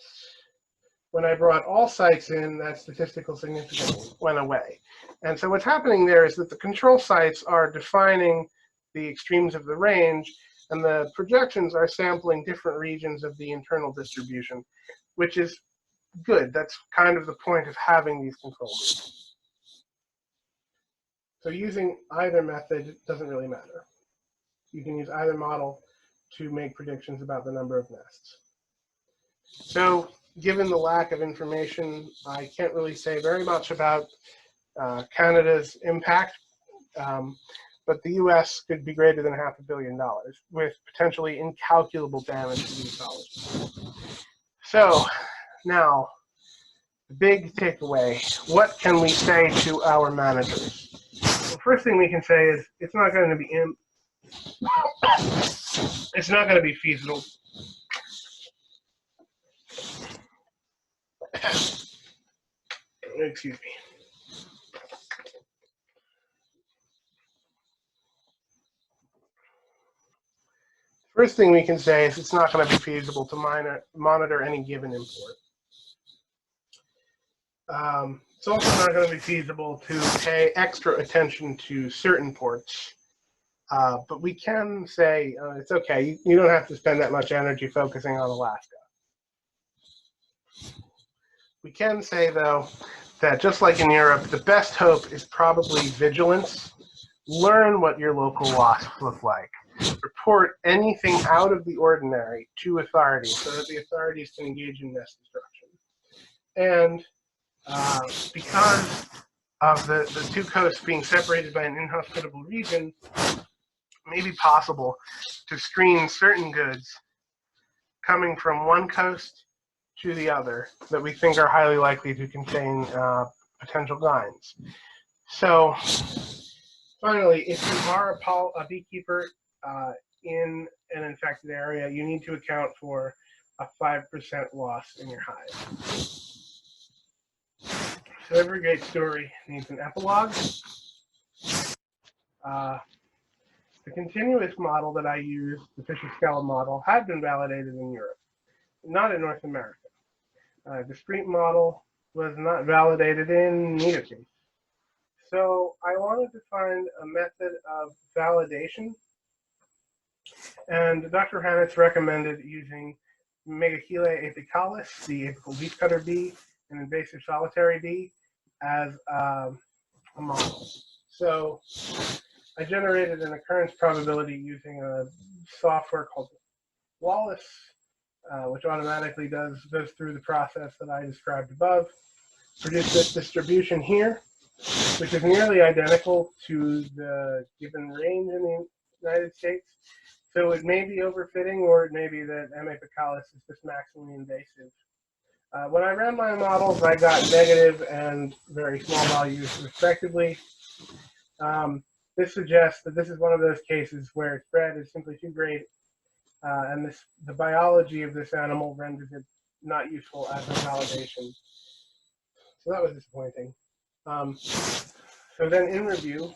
when I brought all sites in, that statistical significance went away. And so what's happening there is that the control sites are defining the extremes of the range, and the projections are sampling different regions of the internal distribution, which is good. That's kind of the point of having these controls. So using either method doesn't really matter. You can use either model to make predictions about the number of nests. So given the lack of information, I can't really say very much about Canada's impact, but the US could be greater than $500 million with potentially incalculable damage to the ecology. So now, the big takeaway, what can we say to our managers? The first thing we can say is it's not going to be feasible. Excuse me. First thing we can say is it's not going to be feasible to monitor any given import. It's also not going to be feasible to pay extra attention to certain ports. But we can say it's okay. You don't have to spend that much energy focusing on Alaska. We can say, though, that just like in Europe, the best hope is probably vigilance. Learn what your local wasps look like. Report anything out of the ordinary to authorities so that the authorities can engage in nest destruction. And because of the two coasts being separated by an inhospitable region, it may be possible to screen certain goods coming from one coast to the other that we think are highly likely to contain potential gines. So finally, if you are a beekeeper in an infected area, you need to account for a 5% loss in your hive. So every great story needs an epilogue. The continuous model that I use, the Fisher-Skella model, had been validated in Europe, not in North America. Discrete model was not validated in neither case. So I wanted to find a method of validation, and Dr. Hornets recommended using Megachile apicalis, the apical leafcutter bee, an invasive solitary bee, as a model. So I generated an occurrence probability using a software called Wallace, which automatically goes through the process that I described above. Produced this distribution here, which is nearly identical to the given range in the United States. So it may be overfitting, or it may be that M. apicalis is just maximally invasive. When I ran my models, I got negative and very small values respectively. This suggests that this is one of those cases where spread is simply too great, and the biology of this animal renders it not useful as a validation. So that was disappointing. So then in review,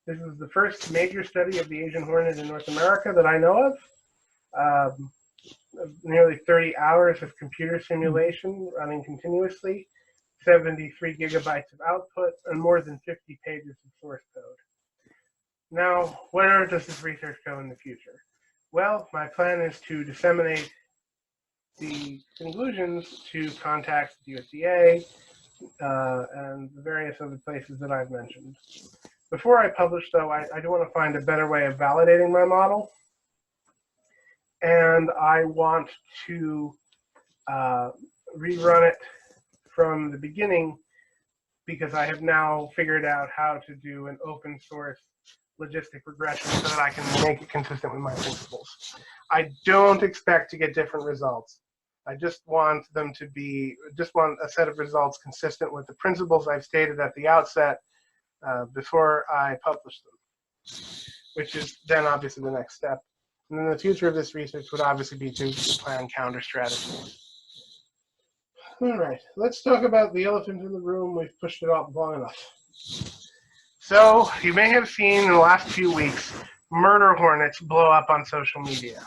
this is the first major study of the Asian hornet in North America that I know of. Nearly 30 hours of computer simulation running continuously, 73 gigabytes of output, and more than 50 pages of source code. Now, where does this research go in the future? Well, my plan is to disseminate the conclusions to contact the USDA and the various other places that I've mentioned. Before I publish, though, I do want to find a better way of validating my model. And I want to rerun it from the beginning because I have now figured out how to do an open source logistic regression so that I can make it consistent with my principles. I don't expect to get different results. I just want them to be, a set of results consistent with the principles I've stated at the outset before I publish them, which is then obviously the next step. And then the future of this research would obviously be to plan counter strategies. All right, let's talk about the elephant in the room. We've pushed it off long enough. So you may have seen in the last few weeks, murder hornets blow up on social media.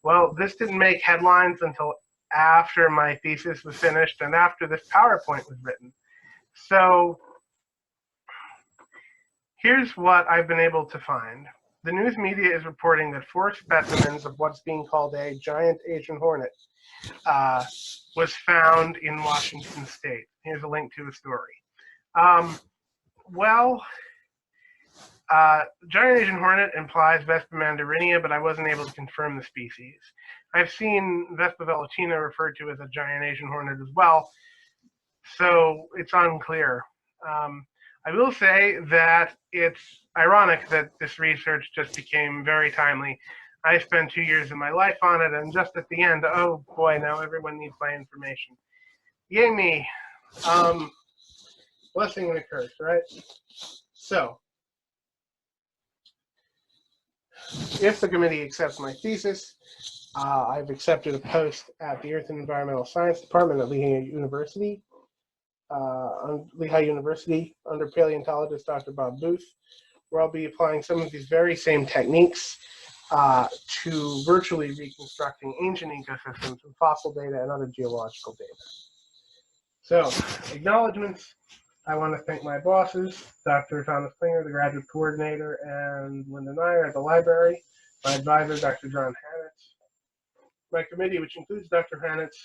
Well, this didn't make headlines until after my thesis was finished and after this PowerPoint was written. So here's what I've been able to find. The news media is reporting that 4 specimens of what's being called a giant Asian hornet was found in Washington state. Here's a link to the story. Well, Giant Asian Hornet implies Vespa mandarinia, but I wasn't able to confirm the species. I've seen Vespa velutina referred to as a Giant Asian Hornet as well, so it's unclear. I will say that it's ironic that this research just became very timely. I spent 2 years of my life on it, and just at the end, oh boy, now everyone needs my information. Yay me. Blessing and a curse, right? So, if the committee accepts my thesis, I've accepted a post at the Earth and Environmental Science Department at Lehigh University, under paleontologist Dr. Bob Booth, where I'll be applying some of these very same techniques to virtually reconstructing ancient ecosystems with fossil data and other geological data. So, acknowledgements. I want to thank my bosses, Dr. Thomas Klinger, the graduate coordinator, and Linda Nyer at the library, my advisor, Dr. John Hanitz, my committee, which includes Dr. Hanitz,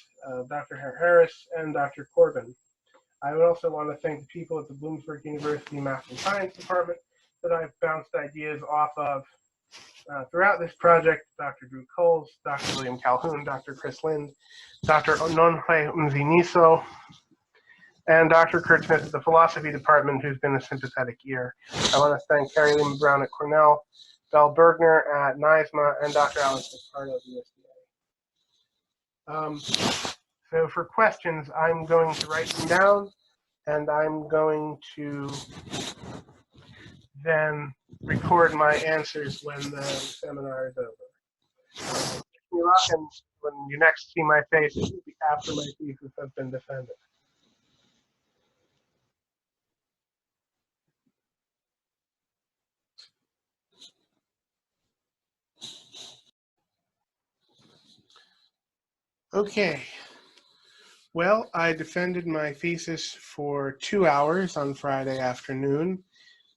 Dr. Harris, and Dr. Corbin. I would also want to thank the people at the Bloomsburg University Math and Science Department that I've bounced ideas off of throughout this project: Dr. Drew Coles, Dr. William Calhoun, Dr. Chris Lind, Dr. Ononhe Mziniso, and Dr. Kurt Smith at the Philosophy Department, who's been a sympathetic ear. I want to thank Carrie Lima Brown at Cornell, Belle Bergner at NAISMA, and Dr. Alex Picardo at the USDA. So for questions, I'm going to write them down, and I'm going to then record my answers when the seminar is over. And when you next see my face, it will be after my thesis has been defended. Okay. Well, I defended my thesis for 2 hours on Friday afternoon.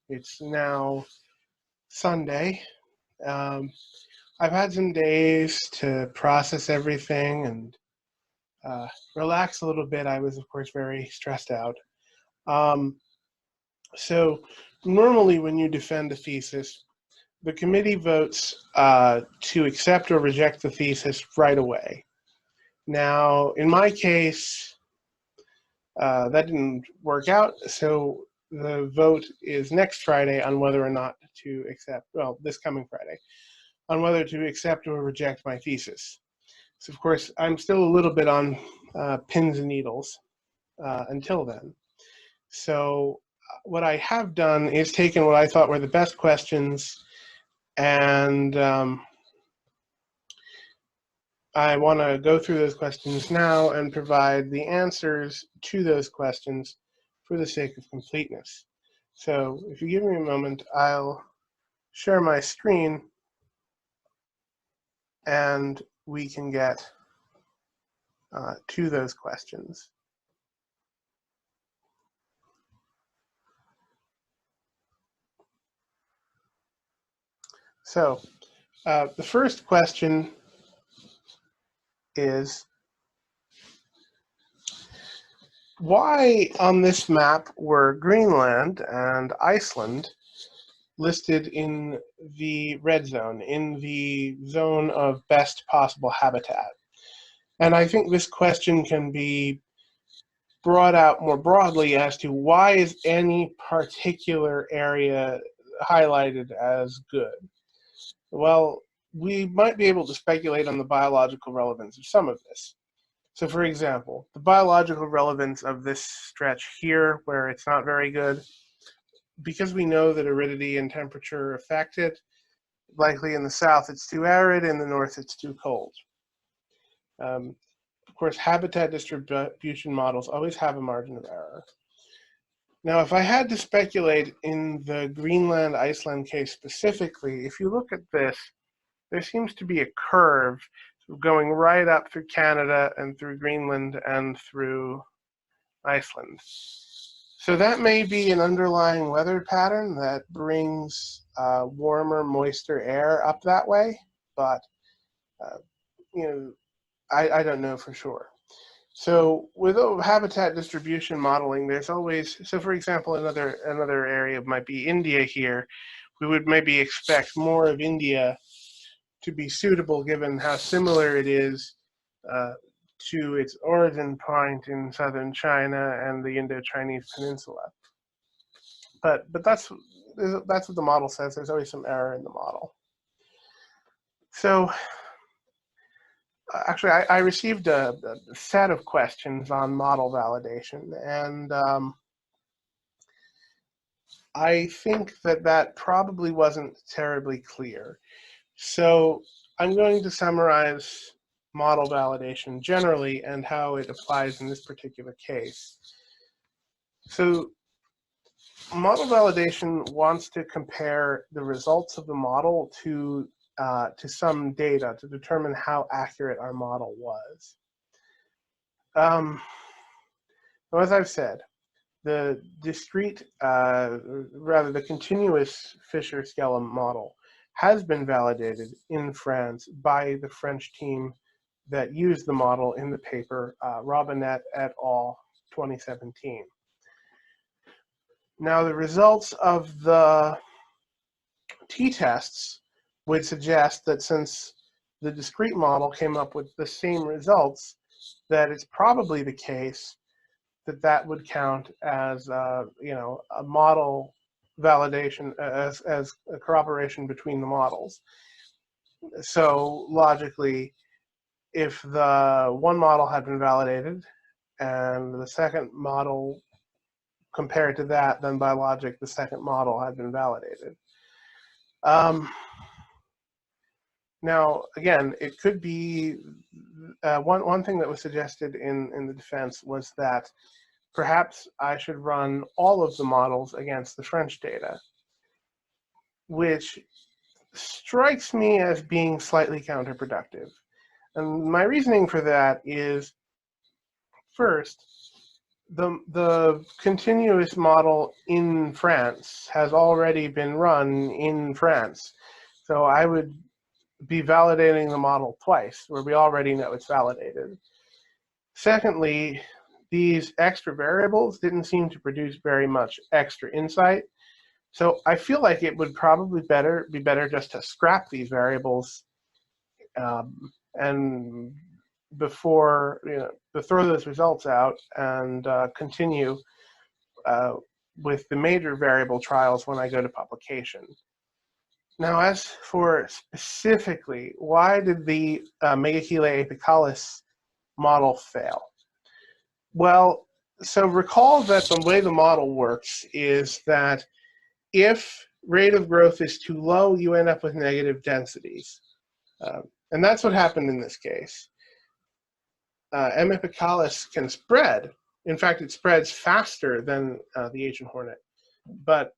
It's now Sunday. I've had some days to process everything and relax a little bit. I was, of course, very stressed out. So normally when you defend a thesis, the committee votes to accept or reject the thesis right away. Now, in my case, that didn't work out, so the vote is next Friday on whether or not to accept, well, this coming Friday, on whether to accept or reject my thesis. So, of course, I'm still a little bit on pins and needles until then. So what I have done is taken what I thought were the best questions, and I want to go through those questions now and provide the answers to those questions for the sake of completeness. So if you give me a moment, I'll share my screen and we can get to those questions. So the first question is, why on this map were Greenland and Iceland listed in the red zone, in the zone of best possible habitat? And I think this question can be brought out more broadly as to why is any particular area highlighted as good? Well, we might be able to speculate on the biological relevance of some of this. So for example, the biological relevance of this stretch here, where it's not very good, because we know that aridity and temperature affect it, likely in the south it's too arid, in the north it's too cold. Of course, habitat distribution models always have a margin of error. Now, if I had to speculate in the Greenland-Iceland case specifically, if you look at this, there seems to be a curve going right up through Canada and through Greenland and through Iceland. So that may be an underlying weather pattern that brings warmer, moister air up that way, but you know, I don't know for sure. So with habitat distribution modeling, there's always, so for example, another area might be India here. We would maybe expect more of India to be suitable given how similar it is to its origin point in southern China and the Indo-Chinese peninsula. But that's what the model says. There's always some error in the model. So actually, I received a set of questions on model validation, and I think that probably wasn't terribly clear. So I'm going to summarize model validation generally and how it applies in this particular case. So model validation wants to compare the results of the model to some data to determine how accurate our model was. So as I've said, the discrete, rather the continuous Fisher-Skelam model has been validated in France by the French team that used the model in the paper Robinette et al. 2017. Now the results of the t-tests would suggest that since the discrete model came up with the same results, that it's probably the case that would count as you know, a model validation, as a corroboration between the models. So logically, if the one model had been validated and the second model compared to that, then by logic the second model had been validated. Now, again, it could be one thing that was suggested in the defense was that perhaps I should run all of the models against the French data, which strikes me as being slightly counterproductive. And my reasoning for that is, first, the continuous model in France has already been run in France. So I would be validating the model twice, where we already know it's validated. Secondly, these extra variables didn't seem to produce very much extra insight. So I feel like it would probably be better just to scrap these variables and before, you know, to throw those results out and continue with the major variable trials when I go to publication. Now, as for specifically, why did the Megachile apicalis model fail? Well, so recall that the way the model works is that if rate of growth is too low, you end up with negative densities. And that's what happened in this case. M. apicalis can spread. In fact, it spreads faster than the Asian hornet, but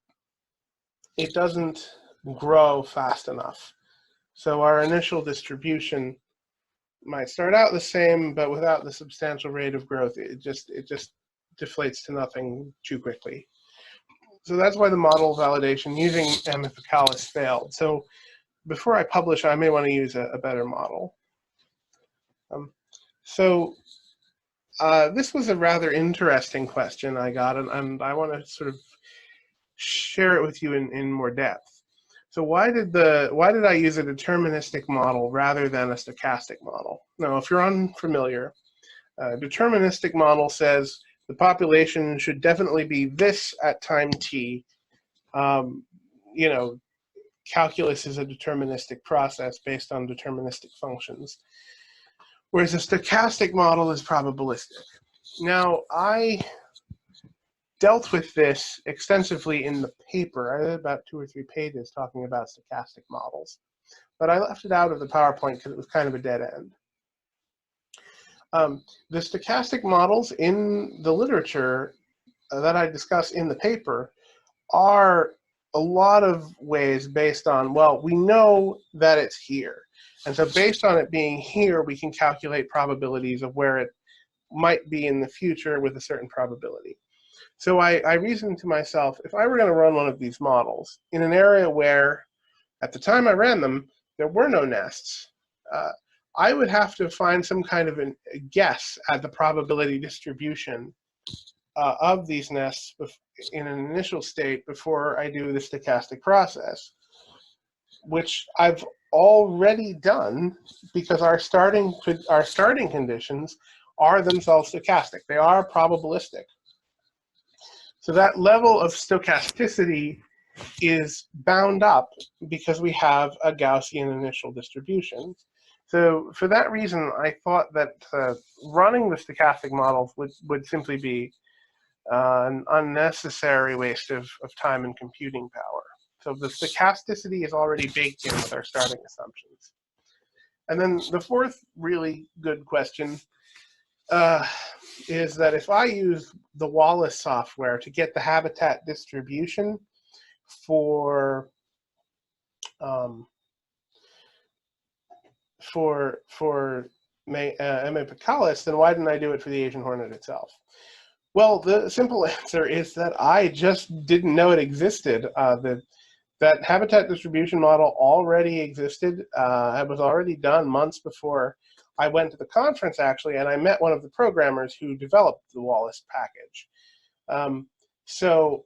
it doesn't grow fast enough. So our initial distribution might start out the same, but without the substantial rate of growth, it just deflates to nothing too quickly. So that's why the model validation using M. apicalis failed. So before I publish, I may want to use a better model. This was a rather interesting question I got, and I want to sort of share it with you in more depth. So why did I use a deterministic model rather than a stochastic model? Now, if you're unfamiliar, a deterministic model says the population should definitely be this at time t. You know, calculus is a deterministic process based on deterministic functions, whereas a stochastic model is probabilistic. Now, I dealt with this extensively in the paper. I did about 2 or 3 pages talking about stochastic models, but I left it out of the PowerPoint because it was kind of a dead end. The stochastic models in the literature that I discuss in the paper are a lot of ways based on, well, we know that it's here. And so based on it being here, we can calculate probabilities of where it might be in the future with a certain probability. So I reasoned to myself, if I were going to run one of these models in an area where, at the time I ran them, there were no nests, I would have to find some kind of a guess at the probability distribution of these nests in an initial state before I do the stochastic process, which I've already done because our starting conditions are themselves stochastic. They are probabilistic. So that level of stochasticity is bound up because we have a Gaussian initial distribution. So for that reason, I thought that running the stochastic models would simply be an unnecessary waste of time and computing power. So the stochasticity is already baked in with our starting assumptions. And then the fourth really good question is that if I use the Wallace software to get the habitat distribution for M.A. picalis, then why didn't I do it for the Asian hornet itself? Well, the simple answer is that I just didn't know it existed. That habitat distribution model already existed. It was already done months before I went to the conference, actually, and I met one of the programmers who developed the Wallace package. So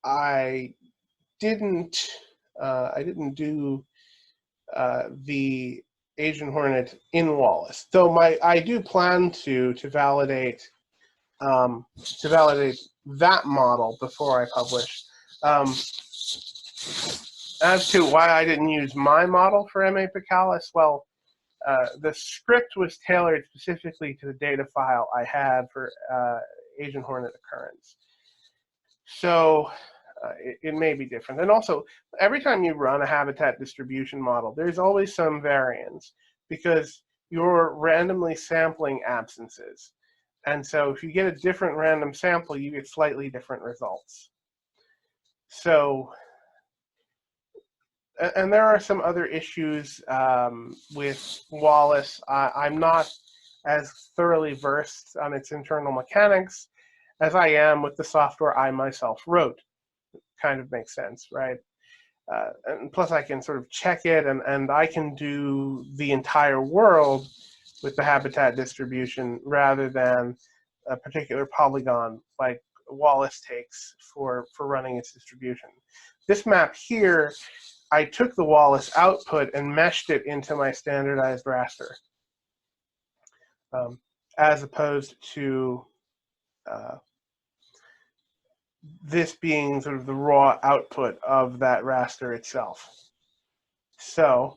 I didn't do the Asian hornet in Wallace, though I do plan to validate that model before I publish. As to why I didn't use my model for M.A. picalis, well, the script was tailored specifically to the data file I had for Asian hornet occurrence. So it may be different. And also, every time you run a habitat distribution model, there's always some variance because you're randomly sampling absences. And so if you get a different random sample, you get slightly different results. So, and there are some other issues with Wallace. I'm not as thoroughly versed on its internal mechanics as I am with the software I myself wrote. Kind of makes sense, right? And plus I can sort of check it, and I can do the entire world with the habitat distribution rather than a particular polygon like Wallace takes for running its distribution. This map here, I took the Wallace output and meshed it into my standardized raster, as opposed to this being sort of the raw output of that raster itself. So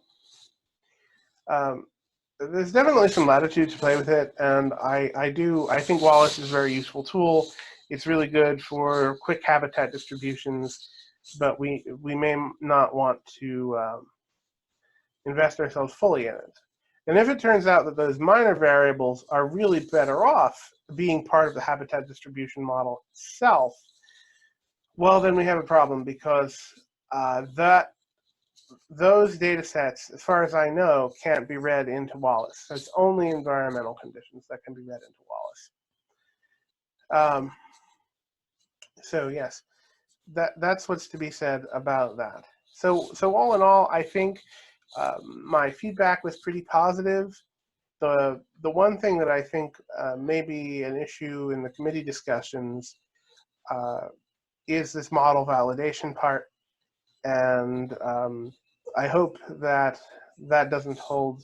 there's definitely some latitude to play with it, and I think Wallace is a very useful tool. It's really good for quick habitat distributions, but we may not want to invest ourselves fully in it. And if it turns out that those minor variables are really better off being part of the habitat distribution model itself, well, then we have a problem because those data sets, as far as I know, can't be read into Wallace. So it's only environmental conditions that can be read into Wallace. So yes, that's what's to be said about that. So all in all, I think my feedback was pretty positive. The one thing that I think may be an issue in the committee discussions is this model validation part, and I hope that doesn't hold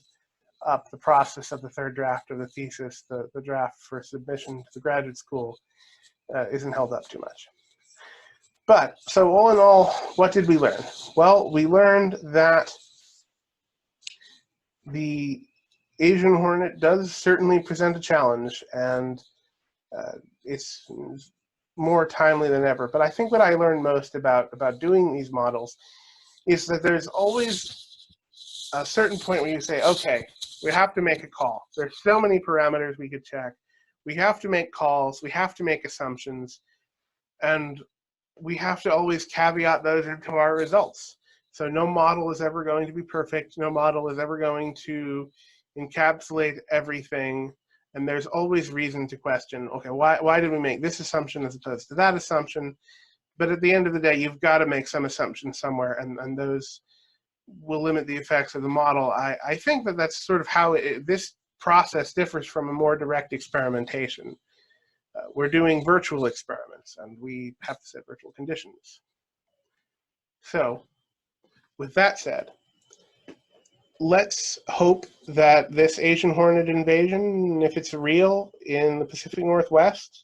up the process of the third draft of the thesis. The draft for submission to the graduate school isn't held up too much. But, so all in all, what did we learn? Well, we learned that the Asian hornet does certainly present a challenge, and it's more timely than ever. But I think what I learned most about doing these models is that there's always a certain point where you say, okay, we have to make a call. There's so many parameters we could check. We have to make calls. We have to make assumptions. And we have to always caveat those into our results. So no model is ever going to be perfect. No model is ever going to encapsulate everything. And there's always reason to question, okay, why did we make this assumption as opposed to that assumption? But at the end of the day, you've got to make some assumptions somewhere, and those will limit the effects of the model. I think that that's sort of how this process differs from a more direct experimentation. We're doing virtual experiments, and we have to set virtual conditions. So, with that said, let's hope that this Asian hornet invasion, if it's real in the Pacific Northwest,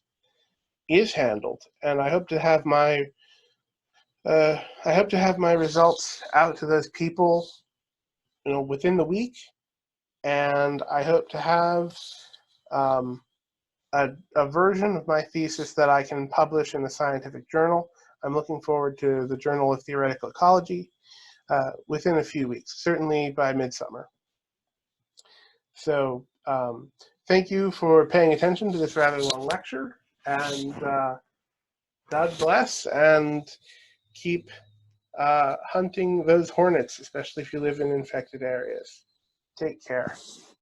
is handled. And I hope to have my results out to those people, within the week. And I hope to have a version of my thesis that I can publish in the scientific journal. I'm looking forward to the Journal of Theoretical Ecology within a few weeks, certainly by midsummer. So thank you for paying attention to this rather long lecture, and God bless, and keep hunting those hornets, especially if you live in infected areas. Take care.